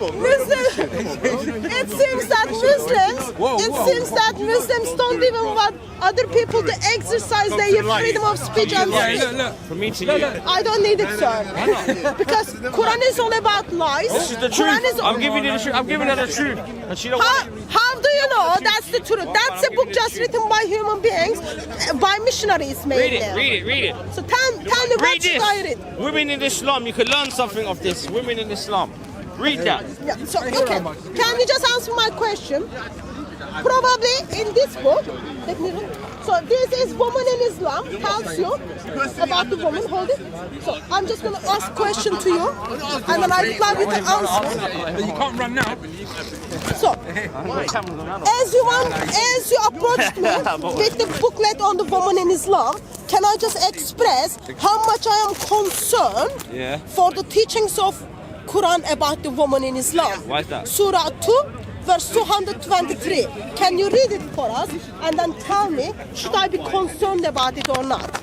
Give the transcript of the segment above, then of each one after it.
It seems that Muslims don't even want other people to exercise their freedom of speech and speech. From me to you. I don't need it, sir. Because Quran is all about lies. This is the truth. I'm giving you the truth. I'm giving her the truth. And she don't want it. How do you know that's the truth? That's a book just written by human beings, by missionaries mainly. Read it. So tell me what should I read? Women in Islam, you could learn something of this. Women in Islam. Read that. Yeah, so, okay. Can you just answer my question? Probably in this book, let me read. So this is Woman in Islam, tells you about the woman, hold it. So I'm just going to ask a question to you, and then I reply with the answer. You can't run now. So, as you approached me with the booklet on the woman in Islam, can I just express how much I am concerned for the teachings of Quran about the woman in Islam? Why is that? Surah 2, verse 223. Can you read it for us and then tell me, should I be concerned about it or not?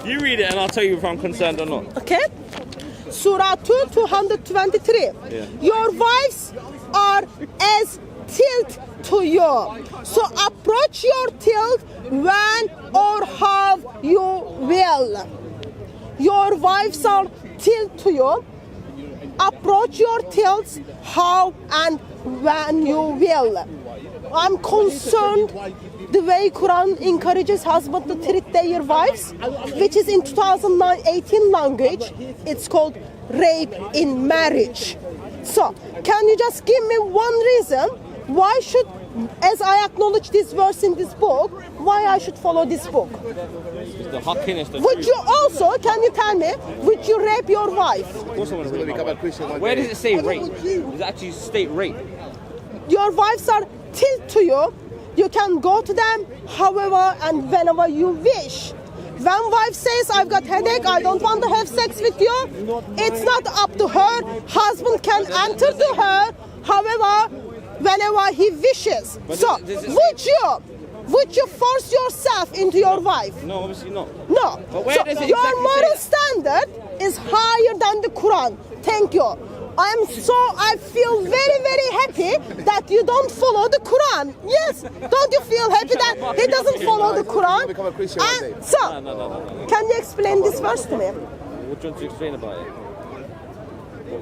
You read it and I'll tell you if I'm concerned or not. Okay? Surah 2, 223. Your wives are as tilt to you. So approach your tilt when or how you will. Your wives are tilt to you. Approach your tilts how and when you will. I'm concerned the way Quran encourages husbands to treat their wives, which is in 2018 language. It's called rape in marriage. So, can you just give me one reason why should, as I acknowledge this verse in this book, why I should follow this book? The hackiness, the Would truth. you also, can you tell me, would you rape your wife? Where does it say rape? Does it actually state rape? Your wives are tilt to you. You can go to them however and whenever you wish. When wife says, I've got headache, I don't want to have sex with you, it's not up to her. Husband can enter to her however, whenever he wishes. But So, would you force yourself into your wife? No, obviously not. No. But where So does it your exactly moral say standard is higher than the Quran. Thank you. I feel very, very happy that you don't follow the Quran. Yes. Don't you feel happy that he doesn't follow the Quran? And so, can you explain this verse to me? What do you want to explain about it?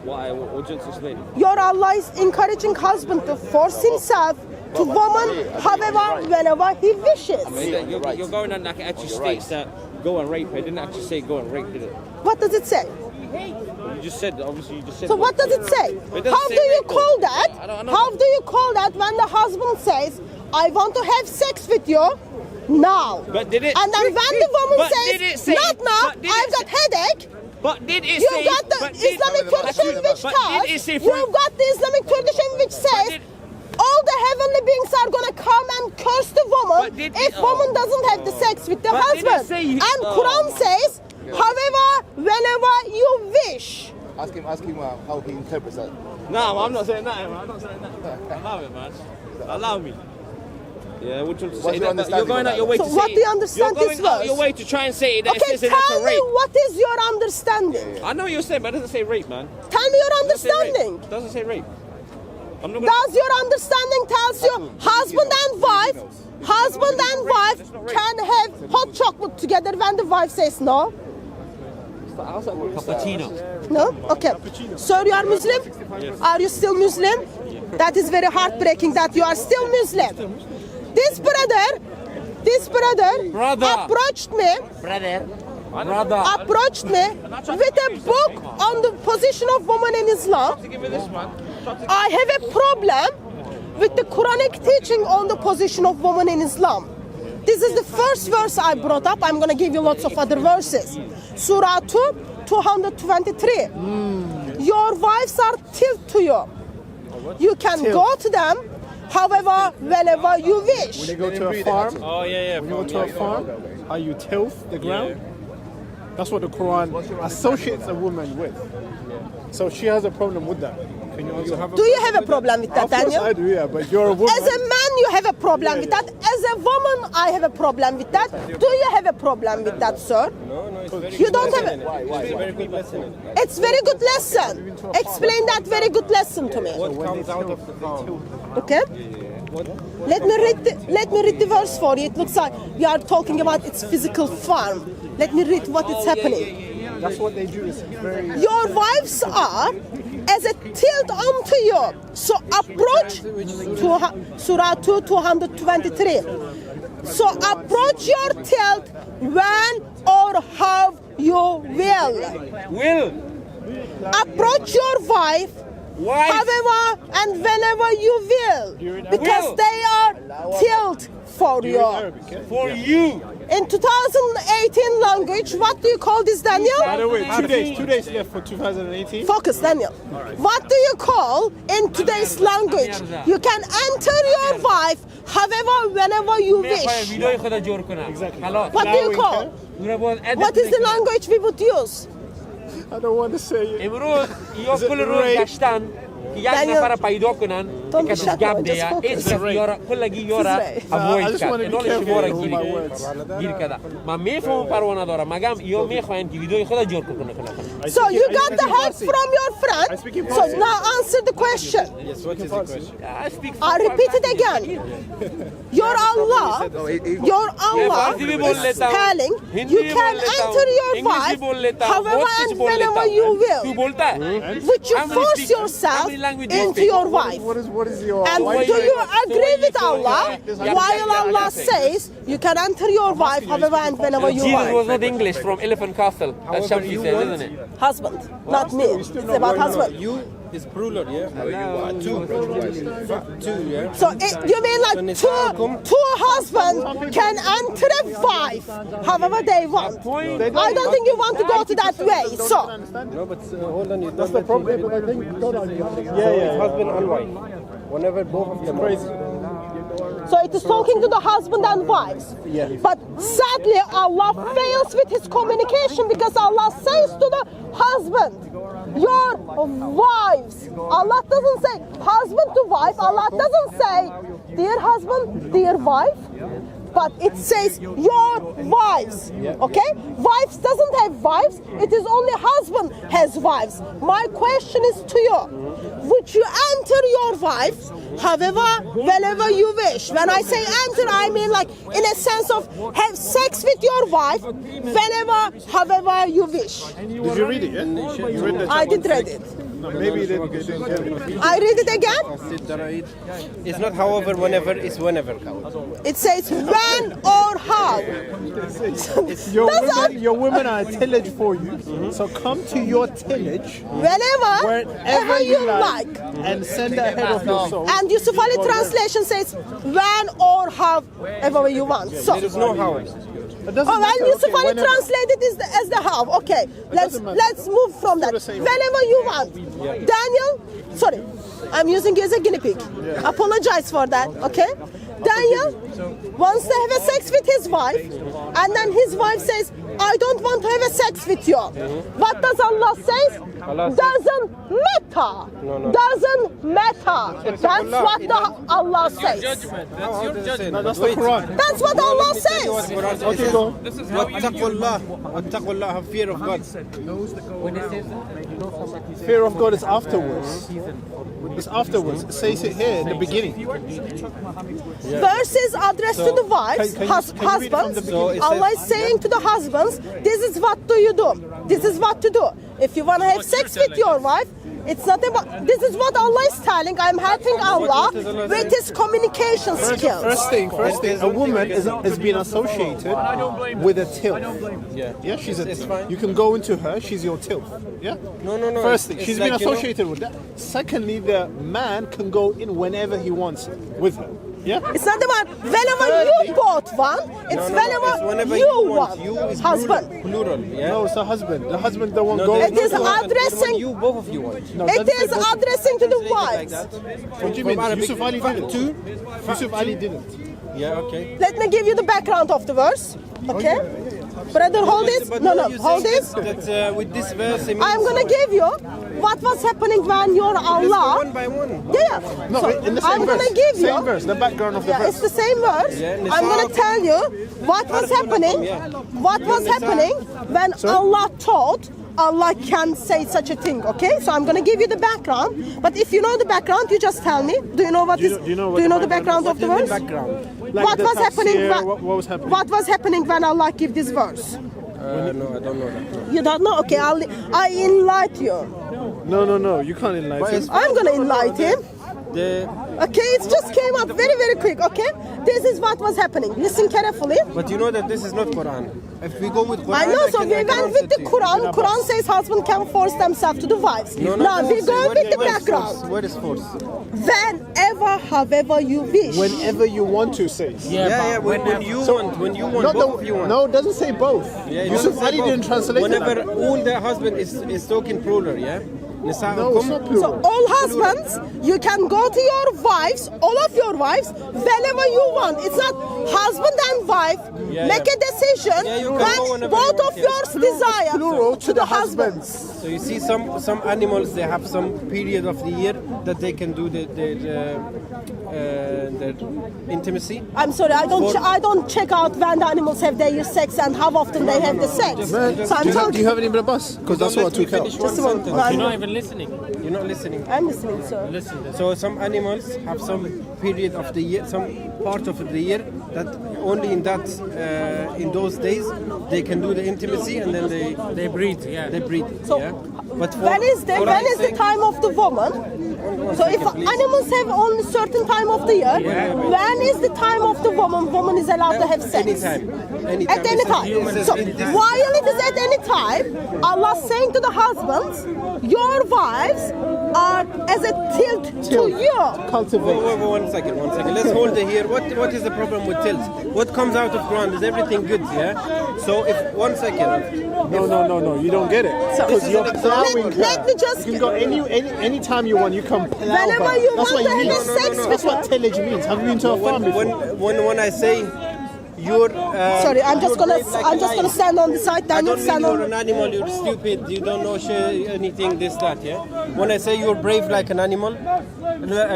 What do you want to explain? Your Allah is encouraging husband to force himself to woman however, whenever he wishes. You're going on like it actually states that go and rape her. It didn't actually say go and rape, did it? What does it say? You just said, obviously you just said. So what does it say? How do you call that? How do you call that when the husband says, I want to have sex with you now? But did it? And then when the woman says, not now, I've got headache. But did it say? You've got the Islamic tradition which tells, you've got the Islamic tradition which says, all the heavenly beings are going to come and curse the woman if woman doesn't have the sex with the husband. And Quran says, however, whenever you wish. Ask him how he interprets that. No, I'm not saying that, man. I'm not saying that. Allow it, man. Allow me. Yeah, what you say? You're going out your way to say. So what do you understand this verse? You're going out your way to try and say that Okay, it says that's tell a me rape. what is your understanding? I know what you're saying, but it doesn't say rape, man. Tell me your It understanding. doesn't say rape. I'm not Does your understanding tells you husband and wife can have hot chocolate together when the wife says no? Cappuccino. No? Okay. So you are Muslim? Are you still Muslim? That is very heartbreaking that you are still Muslim. This brother approached me with a book on the position of woman in Islam. I have a problem with the Quranic teaching on the position of woman in Islam. This is the first verse I brought up. I'm going to give you lots of other verses. Surah 2, 223. Your wives are tilt to you. You can go to them however, whenever you wish. When you go to a farm, Oh yeah. when you go to a farm, how you tilth the ground. That's what the Quran associates a woman with. So she has a problem with that. Do you have a problem with that, Of course Daniel? I do, yeah, but you're a woman. As a man, you have a problem with that. As a woman, I have a problem with that. Do you have a problem with that, sir? No, it's very You don't have a... It's a very good lesson in it. It's very good lesson. Explain that very good lesson to me. What comes out of the farm? Okay? Let me read the verse for you. It looks like we are talking about its physical form. Let me read what is happening. That's what they do. It's very... Your wives are as a tilt unto you. So approach to Surah 2, 223. So approach your tilt when or how you will. Will. Approach your wife Wife. however and whenever you will. Because Will. they are tilt for you. Arabic, yeah? For you. In 2018 language, what do you call this, By Daniel? the way, 2 days left for 2018. Focus, Daniel. What do you call in today's language? You can enter your wife however, whenever you wish. What do you call? What is the language we would use? I don't want to say it. امروز Is it ياكل الروز rape? كاشتان يجنا فرا بايدوكنان Don't كاش shut جاب up, just ديا focus. إيش يورا كل جي يورا This is I avoid just want to be كات careful with my words. جير كذا ما ميفهم بارونا دورا ما قام يوم ميخوان كي فيديو يخدا جور كنا So you got the help from your friend. So now answer the question. Yes, what is the question? I repeat it again. Your Allah, your Allah is telling you can enter your wife however and whenever you will. Which you force yourself into your wife. What is your... And do you agree with Allah while Allah says you can enter your wife however and whenever you Jesus was want? not English from Elephant Castle. That's Shamsi says, isn't it? Husband, not me. It's about husband. You is plural, yeah? Two, yeah? So you mean like two husbands can enter a wife however they want. I don't think you want to go to that way. So No, but hold on. That's the problem. Yeah, husband and wife. Whenever both of them crazy. so it is talking to the husband and wives. But sadly Allah fails with his communication because Allah says to the husband, your wives. Allah doesn't say husband to wife. Allah doesn't say dear husband, dear wife. But it says your wives. Okay? Wives doesn't have wives. It is only husband has wives. My question is to you. Would you enter your wife however, whenever you wish? When I say enter, I mean like in a sense of have sex with your wife whenever, however you wish. Did you read it, yeah? You read the I did read it. No, maybe you didn't get it. I read it again. It's not however, whenever, it's whenever. It says when or how. Your women are a tillage for you. So come to your tillage Whenever, whenever you like and send ahead of yourself. And Yusuf Ali translation says when or however you want. So, There's no how. It doesn't oh, well, matter. Yusuf Okay, Ali whenever. translated as the how. Okay, doesn't matter. let's move from that. Still the same. Whenever you want. Daniel, sorry, I'm using you as a guinea pig. Apologize for that. Okay, Daniel wants to have a sex with his wife, and then his wife says, I don't want to have a sex with you. What does Allah say? Doesn't matter. Doesn't matter. That's what Allah says. No, that's the Quran. That's what Allah says. Okay, go. Wattaqullah, have fear of God. Fear of God is afterwards. It's afterwards. It says it here in the beginning. Verses addressed to the wives, Can you read it from husbands. the beginning? Allah is saying to the husbands, this is what do you do. This is what to do. If you want to have sex with your wife, it's not about, this is what Allah is telling. I'm helping Allah with his communication skills. First thing, a woman is being associated with a tilth. Yeah, she's a tilth. You can go into her, she's your tilth. Yeah? No. First thing, It's she's like, been you know- associated with that. Secondly, the man can go in whenever he wants with her. Yeah? It's not about whenever you both want, it's whenever, you want. You is Husband. plural, yeah? No, it's the husband. The husband the one No, goes. It is addressing, You, both of you want. No, it doesn't is say both. addressing to the wives. What do you mean? Yusuf Ali didn't. Yusuf Ali didn't. Yeah, okay. Let me give you the background of the verse. Okay? Brother, hold this. But No, you hold saying this. That with this verse, it means I'm gonna give you what was happening when your Allah? One by one. Yeah. No, So in the same I'm verse. gonna give you. Same verse. The background of the Yeah, verse. it's the same verse. Yeah, Nisa- I'm gonna tell you what was happening. yeah. What was Nisa- happening when Allah taught Allah can say such a thing. Okay, so I'm gonna give you the background. But if you know the background, you just tell me. Do you know what Do you is? know- do you know do what you the know the background background of the What do you verse? mean background? Like What the was happening? tafsir, what was happening? What was happening when Allah gave this verse? No, I don't know that. You don't know? Okay, I enlighten you. No. You can't enlighten. I'm gonna enlighten him. The, Okay, it just came up very, very quick. Okay, this is what was happening. Listen carefully. but you know that this is not Quran. If we go with Quran, I know, so can- we I can went with answer the to you. Quran. Quran says husband can force themselves to the wives. No, Now we doesn't go say. with the Where is background. force? Where is force? Whenever, however you wish. Whenever you want to say. Yeah, when you want, Not both of you want. No, it doesn't say both. Yeah, it Yusuf doesn't say Ali both. didn't translate Whenever it. all the husband is talking plural, yeah? No, it's not So plural. all husbands, you can go to your wives, all of your wives, whenever you want. It's not husband and wife Yeah, make a decision Yeah, you can go when whenever both you of want, yeah. yours desire Plural to the husbands. husbands. So you see some animals, they have some period of the year that they can do their intimacy. I'm sorry, I don't. For- I don't check out when the animals have their sex and how often they have the sex. Man, So I'm do you talking. have any Ibn Abbas? Because that's what I took out. Just one one moment. sentence. You're not even listening. You're not listening. I'm listening, sir. So some animals have some period of the year, some part of the year that only in those days they can do the intimacy and then They breed, yeah. they breed. So, yeah? But for, When is the for when is the saying- time of the woman? So if second, please. animals have only certain time of the year, when is the time of the woman? Woman is allowed to have sex. Anytime. At any It's a time. human- So it's a- while it is at any time, Allah saying to the husbands, your wives are as a tilt to you. Cultivate. Wait, one second. Let's hold it here. What is the problem with tilt? What comes out of Quran is everything good, yeah? So if one second. No. You don't get it. So- Because you're Let- plowing her. let me just- You can go any time you want. You can plow Whenever her. you That's want what to it have means. sex with That's what her. tillage means. Have you been to a farm before? When I say you're Sorry, I'm just you're gonna brave like I'm a just gonna lion. stand on the side. I Then you don't mean stand you're on. an animal, you're stupid, you don't know anything, this, that, yeah? When I say you're brave like an animal,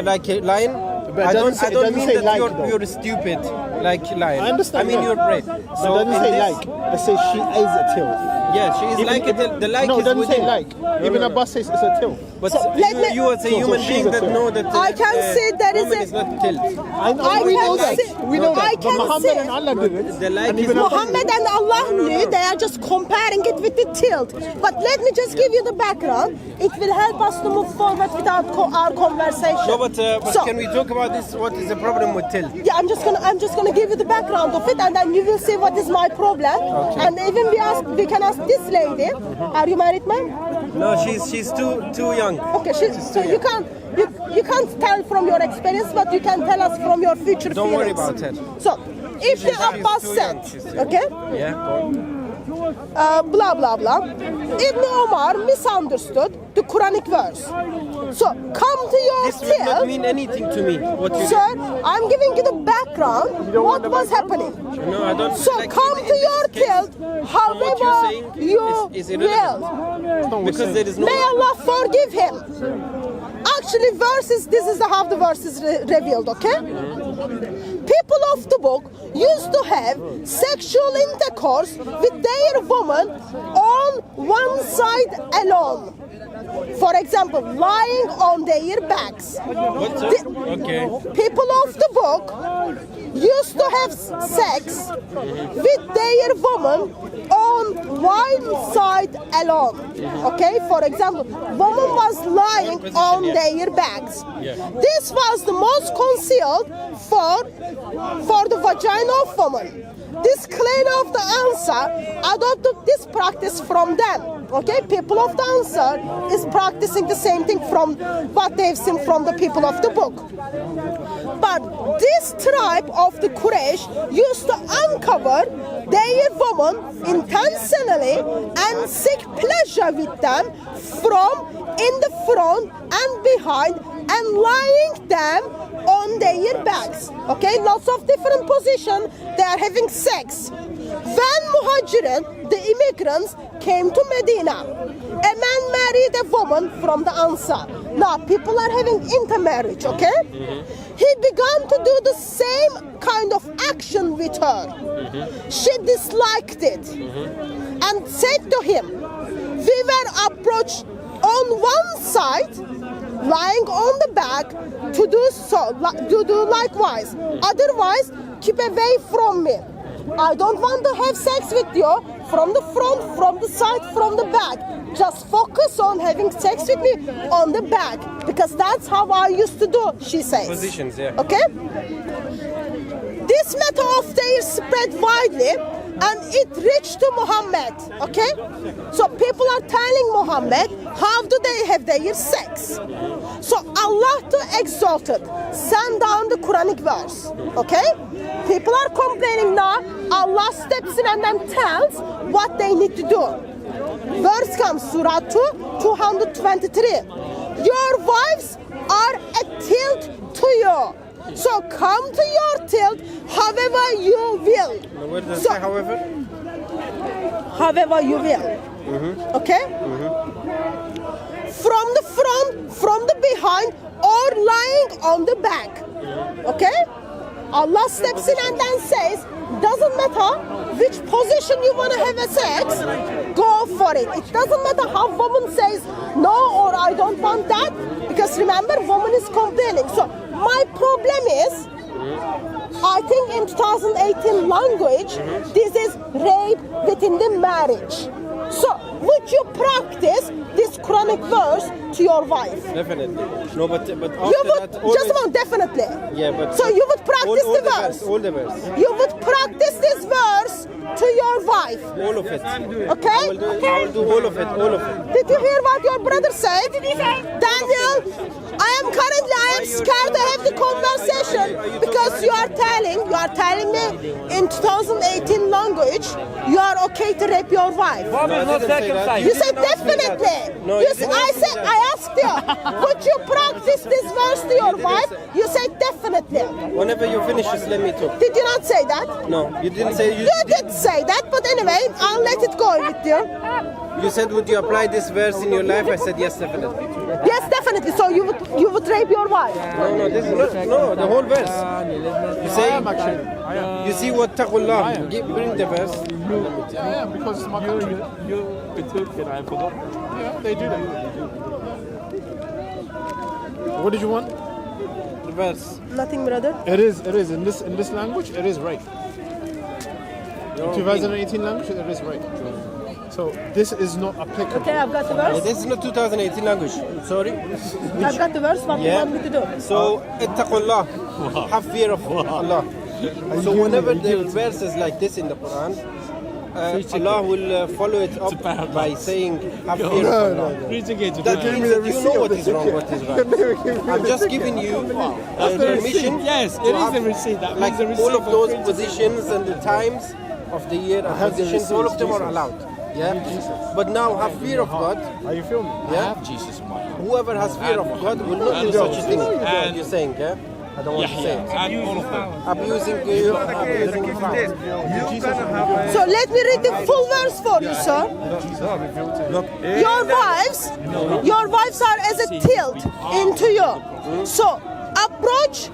like a lion, But it I doesn't say- don't it doesn't mean say that like, though. you're stupid like lion. I understand I mean that. you're brave. So it doesn't in say this- like. It says she is a till. Yeah, she is like the like No, it is doesn't within. say like. Ibn Abbas says it's a till. But So, let me- you as a human she's being a that till. know that I can see there is woman a- is not tilt. I know, I we can know that. see- We know I that. But can Muhammad see- and Allah did it. The like And is Ibn Abbas Muhammad and Allah knew, they are just comparing it with the tilt. But let me just give you the background. It will help us to move forward with our conversation. No, but So- can we talk about this? What is the problem with tilt? Yeah, I'm just gonna give you the background of it, and then you will see what is my problem. And even we can ask this lady. Are you married, ma'am? No, she's too young. Okay, so you can't tell from your experience, but you can tell us from your future Don't worry feelings. about her. So, if the She's Abbas too said, young, she's too okay, Yeah. blah blah blah, Ibn Omar misunderstood the Quranic verse. So come to your This will not till. mean anything to me. What you Sir, I'm giving you the background. What was happening? No, I don't. So like, come in to this your case, tilt, from what however you're saying you is irrelevant. will. Because there is no. May Allah forgive him. Actually, this is how the verse is revealed, okay? People of the book used to have sexual intercourse with their woman on one side alone. For example, lying on their backs. What's up? Okay. People of the book used to have sex with their woman on one side alone. Okay, for example, woman was lying on their backs. This was the most concealed for the vagina of woman. This claim of the answer adopted this practice from them. Okay, people of the answer is practicing the same thing from what they've seen from the people of the book. But this tribe of the Quraysh used to uncover their woman intentionally and seek pleasure with them from in the front and behind and lying them on their backs. Okay, lots of different positions. They are having sex. When Muhajirin, the immigrants, came to Medina, a man married a woman from the Ansar. Now people are having intermarriage. Okay, he began to do the same kind of action with her. She disliked it and said to him, we were approached on one side, lying on the back, to do likewise. Otherwise, keep away from me. I don't want to have sex with you from the front, from the side, from the back. Just focus on having sex with me on the back, because that's how I used to do, she says. Positions, yeah. Okay? This matter of theirs spread widely, and it reached to Muhammad. Okay? So people are telling Muhammad, how do they have their sex? So Allah the Exalted sent down the Quranic verse. Okay? People are complaining now. Allah steps in and then tells what they need to do. Verse comes, Surah 2, 223. Your wives are a tilt to you. So come to your tilt however you will. Where does it So- say, however? However you will. Okay? From the front, from the behind, or lying on the back. Okay? Allah steps in and then says, doesn't matter which position you want to have a sex, go for it. It doesn't matter how woman says no or I don't want that, because remember, woman is complaining. So my problem is, I think in 2018 language, this is rape within the marriage. So would you practice this Quranic verse to your wife? Definitely. No, but after You would, that, always, just about definitely. Yeah, but So you would practice all the verse. All the verse. You would practice this verse to your wife. All of it. Okay? I will do all of it. All of it. Did you hear what your brother said? Daniel, I am scared to have the conversation because you are telling me in 2018 language you are okay to rape your wife. Mom is not circumcised. You said definitely. No, You you said, didn't I asked you, would you practice this verse to your wife? You said definitely. Whenever you finish, just let me talk. Did you not say that? No, you didn't say. You did say that, but anyway, I'll let it go with you. You said, would you apply this verse in your life? I said, yes, definitely. Yes, definitely. So you would rape your wife. No, this is not. No, the whole verse. You say, you see what taqullah. Bring the verse. Yeah, because it's my country. You betook it, I forgot. Yeah, they do that. What did you want? The verse. Nothing, brother. It is in this language. It is rape. In 2018 language, it is rape. So this is not applicable. Okay, I've got the verse. This is not 2018 language. Sorry. I've got the verse. What do you Yeah. want me to do? So, ittaqullah. Have fear of Allah. So whenever there are verses like this in the Quran, Allah will follow it up by saying, have fear of Allah. That means that you know what is wrong, what is right. I'm just giving you permission. Yes, to it is have, the receipt. That like means the receipt all of for those printing. positions and the times of the year and have the positions, all of them are receipts, allowed. Yeah. But now have fear of God. Are you feeling me? Yeah. Jesus in my heart. Whoever has fear of God will not do such a thing. And- You're saying, yeah? I don't want to say it. And all of them. Abusing So let me read the full verse for you, sir. Your wives are as a tilt into you. So approach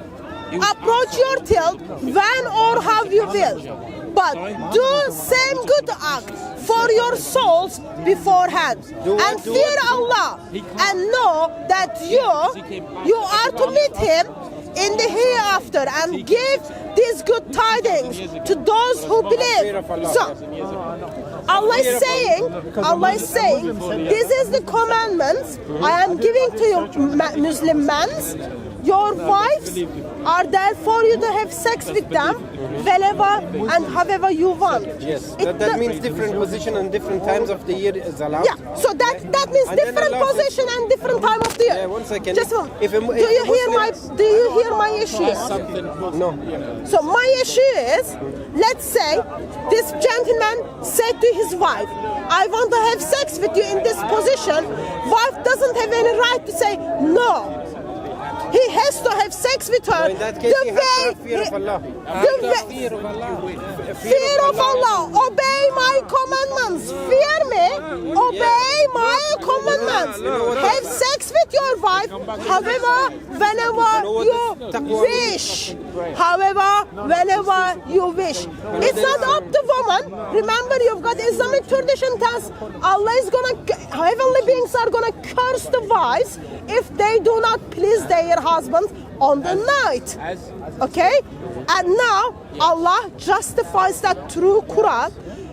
your tilt when or how you will. But do same good act for your souls beforehand. And fear Allah and know that you are to meet Him in the hereafter and give these good tidings to those who believe. So Allah is saying, this is the commandments I am giving to you, Muslim men. Your wives are there for you to have sex with them whenever and however you want. Yes, that means different position and different times of the year is allowed. Yeah, so that means And then different Allah says- position and different time of the year. Yeah, 1 second. Just one. If a- Do if you a hear Muslim- my issues? No. So my issue is, let's say this gentleman said to his wife, I want to have sex with you in this position. Wife doesn't have any right to say no. He has to have sex with her. In that case, he has to have fear of Allah. Fear of Allah. Obey my commandments. Fear me. Obey my commandments. Have sex with your wife. However, whenever you wish. However, whenever you wish. It's not up to woman. Remember, you've got Islamic tradition tells Allah is gonna, heavenly beings are gonna curse the wives if they do not please their husbands on the night. Okay? And now Allah justifies that through Quran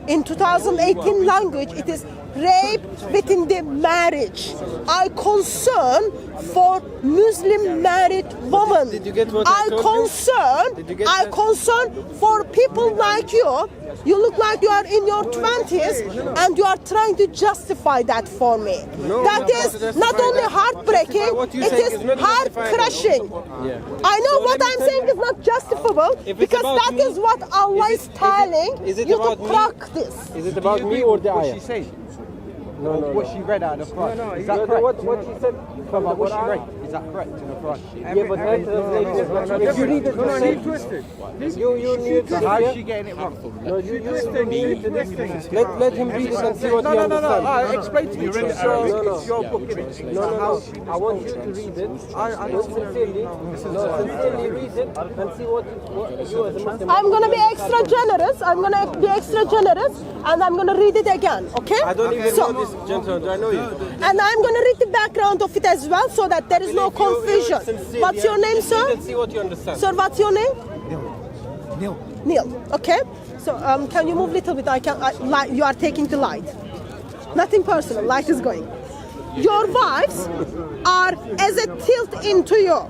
in 2018 language. It is rape within the marriage. I concern for Muslim married women. Did you get what I told you? Did you get I that? concern for people like you. You look like you are in your 20s and you are trying to justify that for me. No, That no, is that's not fine. only heartbreaking, What you it saying is is not heart justifiable. crushing. Yeah. I know So what let me I'm tell saying you. is not justifiable If it's because about that me, is what Allah is telling is it you to about me? practice. Is it about me or the ayah? No, what she read out of the Quran. Is that No, correct? what she said from the What she Quran? read, is that correct in the Quran? Yeah, but that translation is not correct. If you read it yourself, you need to How is yeah? she getting it wrong? No, you need to let him read it and see what he No. understands. Explain to me. It's No, no. your book, innit? No. I want you to read it. Sincerely read it and see what you as a Muslim. I'm gonna be extra generous. I'm gonna be extra generous, and I'm gonna read it again. Okay? I don't even So- know this gentleman. Do I know you? And I'm going to read the background of it as well so that there is no confusion. What's your name, sir? Let's see what you understand. Sir, what's your name? Neil. Neil. Okay. So can you move a little bit? You are taking the light. Nothing personal. Light is going. Your wives are as a tilt into you.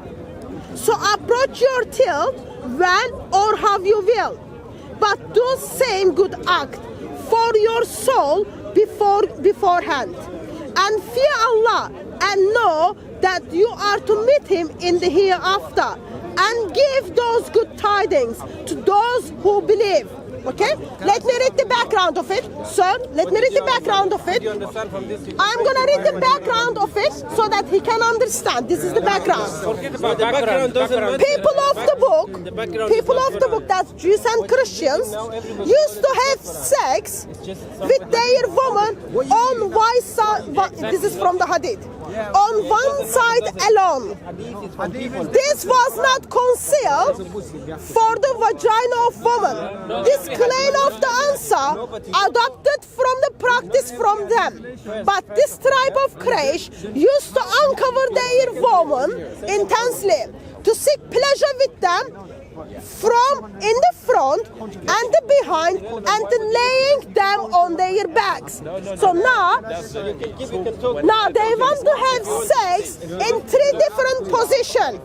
So approach your tilt when or how you will. But do same good act for your soul beforehand. And fear Allah and know that you are to meet Him in the hereafter. And give those good tidings to those who believe. Okay? Let me read the background of it. Sir, let me read the background of it. Do you understand from this? I'm going to read the background of it so that he can understand. This is the background. Forget about the background. Doesn't matter. People of the book, background people is of not the book, that's Jews and Christians, used to have sex with their woman on one side. This is from the Hadith. On one side alone. This was not concealed for the vagina of woman. This claim of the answer adopted from the practice from them. But this tribe of Quraysh used to uncover their woman intensely to seek pleasure with them from in the front and the behind and laying them on their backs. So now they want to have sex in 3 different positions.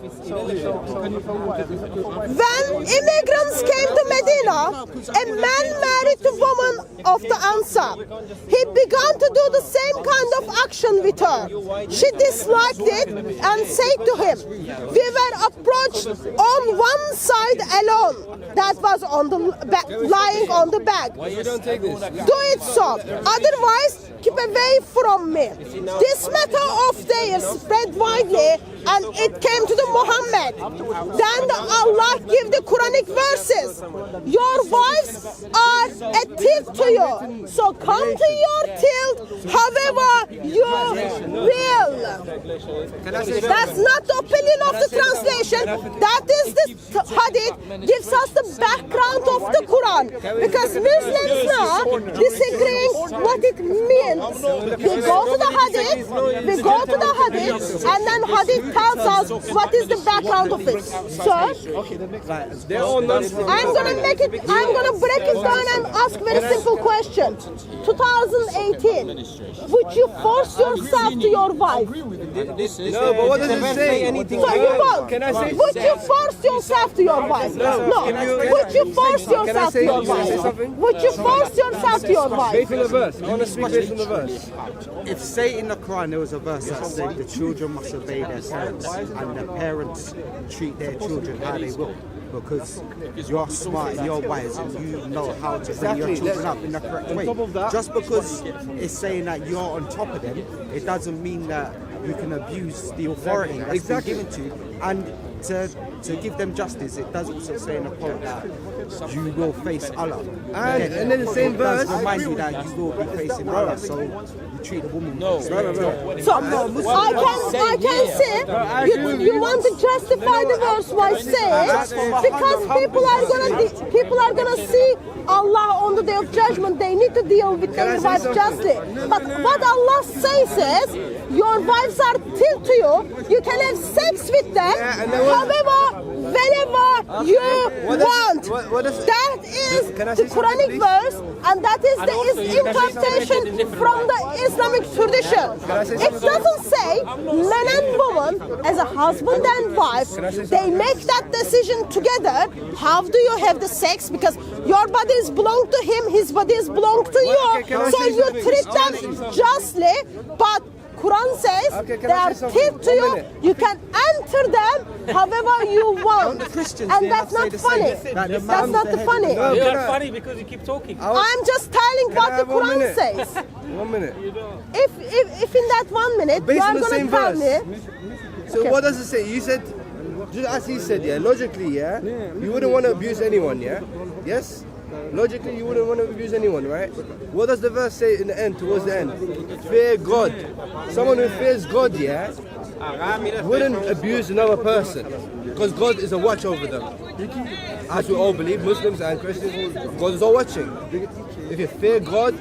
When immigrants came to Medina, a man married a woman of the Ansar. He began to do the same kind of action with her. She disliked it and said to him, "We were approached on one side alone." That was on the lying on the back. Why you don't take this? Do it so. Otherwise, keep away from me. This matter of theirs spread widely and it came to the Muhammad. Then Allah gave the Quranic verses. Your wives are a tilt to you. So come to your tilt however you will. That's not the opinion of the translation. That is the hadith gives us the background of the Quran. Because Muslims now disagreeing what it means. We go to the hadith, and then hadith tells us what is the background of it. So I'm gonna break it down and ask very simple question. 2018, would you force yourself to your wife? No, but what does it say? Anything? So you won't. Can I say? Would you force yourself to your wife? No. Would you force yourself to your wife? Would you force yourself to your wife? Based on the verse. I want to speak based on the verse. If say in the Quran there was a verse that said the children must obey their parents and the parents treat their children how they will, because you're smart, you're wise, and you know how to bring your children up in the correct way. Just because it's saying that you're on top of them, it doesn't mean that you can abuse the authority that's been given to you. And to give them justice, it does also say in the Quran that you will face Allah. And then the same it does verse. remind you that you will be facing Allah. So you treat the woman. No. So I can say you want to justify the verse by saying because people are gonna see Allah on the day of judgment. They need to deal with their wives justly. But what Allah says is your wives are till to you. You can have sex with them, however, whenever you want. That is the Quranic verse, and that is the interpretation from the Islamic tradition. It doesn't say man and woman as a husband and wife, they make that decision together. How do you have the sex? Because your bodies belong to him, his bodies belong to you. So you treat them justly, but Quran says they are tipped to you. You can enter them however you want. And that's not funny. That's not funny. You are funny because you keep talking. I'm just telling what the Quran says. 1 minute. If in that 1 minute you Based are on the going same to tell verse. me. So what does it say? You said, just as he said, yeah, logically, yeah, you wouldn't want to abuse anyone, yeah? Yes? Logically, you wouldn't want to abuse anyone, right? What does the verse say in the end, towards the end? Fear God. Someone who fears God, yeah, wouldn't abuse another person. Because God is a watch over them. As we all believe, Muslims and Christians, God is all watching. If you fear God,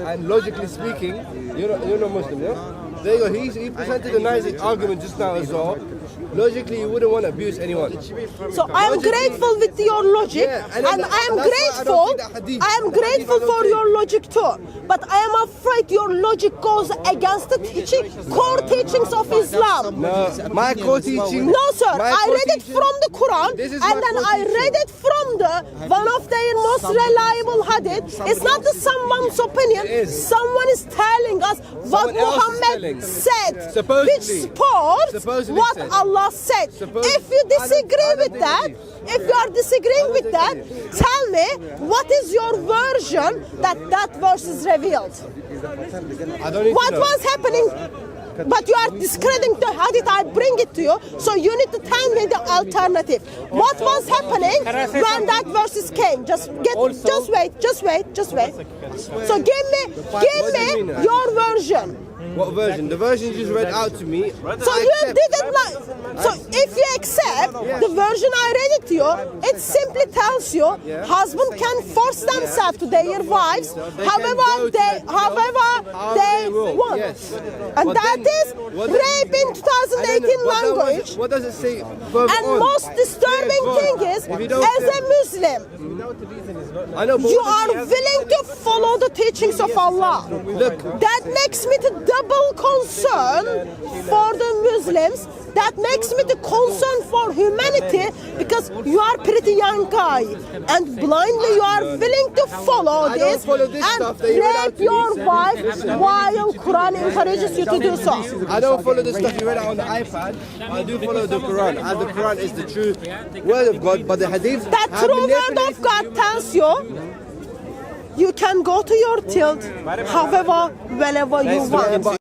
and logically speaking, you're not Muslim, yeah? There you go. He presented a nice argument just now as well. Logically, you wouldn't want to abuse anyone. So I am grateful with your logic, and I am grateful for your logic too. But I am afraid your logic goes against the core teachings of Islam. No, my core teaching. No, sir. I read it from the Quran, and then I read it from one of their most reliable hadith. It's not someone's opinion. Someone is telling us what Muhammad said, which supports what Allah said. If you disagree with that, if you are disagreeing with that, tell me what is your version that verse is revealed. I don't need What to know. was happening? But you are discrediting the hadith. I bring it to you, so you need to tell me the alternative. What was happening when that verses came? Just wait. So give me your version. What version? The version you just read out to me. So you didn't like. So if you accept the version I read it to you, it simply tells you husband can force themselves to their wives, however they want. Yes. And But that then- is rape in 2018 language. What does it say further And on? most disturbing thing is, If you don't as a think- Muslim, I know, but you what are does it- willing to follow the teachings of Allah. Look. That makes me the double concern for the Muslims. That makes me the concern for humanity, because you are pretty young guy and blindly you are willing to follow I don't this follow this stuff that and you read out rape to me. your wife while Quran encourages you to do so. I don't follow the stuff you read out on the iPad. I do follow the Quran, and the Quran is the true word of God. But the hadith, That have true word manipulated of God tells you can go to your tilt however, whenever you want.